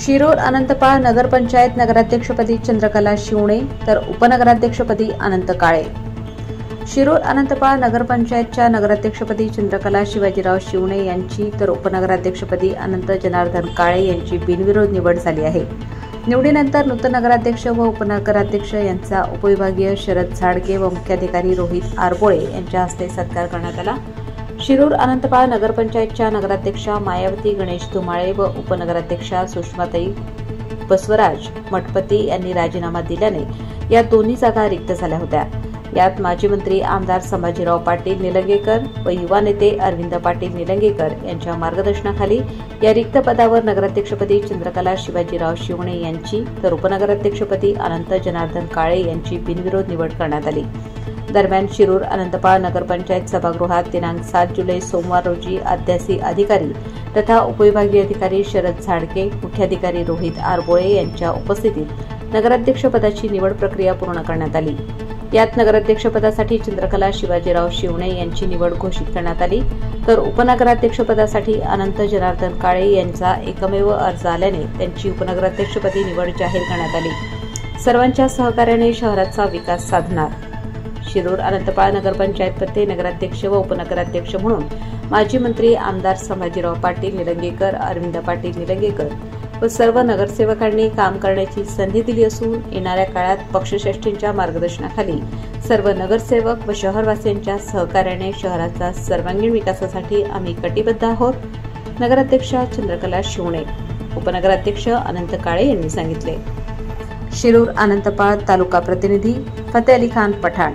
शिरूर अनंतपाळ नगरपंचायत नगराध्यक्षपदी चंद्रकला शिवणे तर उपनगराध्यक्षपदी अनंत काळे। शिरूर अनंतपाळ नगरपंचायतच्या नगराध्यक्षपदी चंद्रकला शिवाजीराव शिवणे यांची तर उपनगराध्यक्षपदी अनंत जनार्दन काळे यांची बिनविरोध निवड झाली आहे। निवडीनंतर नूतन नगराध्यक्ष व उपनगराध्यक्ष यांचा उपविभागीय शरद झाडके व मुख्याधिकारी रोहित आरबोळे यांच्या हस्ते सत्कार करण्यात आला। शिरूर अनंतपाळ नगरपंचायतच्या नगराध्यक्षा मायावती गणेश धुमाळे व उपनगराध्यक्षा सुषमाताई बसवराज मठपती यांनी राजीनामा दिल्याने या दोन्ही जागा रिक्त झाल्या होत्या। यात माजी मंत्री आमदार संभाजीराव पाटील निलंगेकर व युवा नेते अरविंद पाटील निलंगेकर यांच्या मार्गदर्शनाखाली या रिक्त पदावर नगराध्यक्षपदी चंद्रकला शिवाजीराव शिवणे यांची तर उपनगराध्यक्षपदी अनंत जनार्दन काळे यांची बिनविरोध निवड करण्यात आली। दरम्यान शिरूर अनंतपाळ नगरपंचायत सभागृहात दिनांक 7 जुलै सोमवार रोजी अध्यासी अधिकारी तथा उपविभागीय अधिकारी शरद झाडके, मुख्याधिकारी रोहित आरबोळे यांच्या उपस्थितीत नगराध्यक्षपदाची निवड प्रक्रिया पूर्ण करण्यात आली। यात नगराध्यक्षपदासाठी चंद्रकला शिवाजीराव शिवणे यांची निवड घोषित करण्यात आली, तर उपनगराध्यक्षपदासाठी अनंत जनार्दन काळे यांचा एकमेव अर्ज आल्याने त्यांची उपनगराध्यक्षपदी निवड जाहीर करण्यात आली। सर्वांच्या सहकार्याने शहराचा विकास साधणार। शिरूर अनंतपाळ नगरपंचायतमध्ये नगराध्यक्ष व उपनगराध्यक्ष म्हणून माजी मंत्री आमदार संभाजीराव पाटील निलंगेकर, अरविंद पाटील निलंगेकर व सर्व नगरसेवकांनी काम करण्याची संधी दिली असून येणाऱ्या काळात पक्षश्रेष्ठींच्या मार्गदर्शनाखाली सर्व नगरसेवक व शहरवासियांच्या सहकार्याने शहराचा सर्वांगीण विकासासाठी आम्ही कटिबद्ध आहोत, नगराध्यक्षा चंद्रकला शिवणे, उपनगराध्यक्ष अनंत काळे यांनी सांगितले। शिरूर अनंतपाळ तालुका प्रतिनिधी फतेह अली खान पठाण।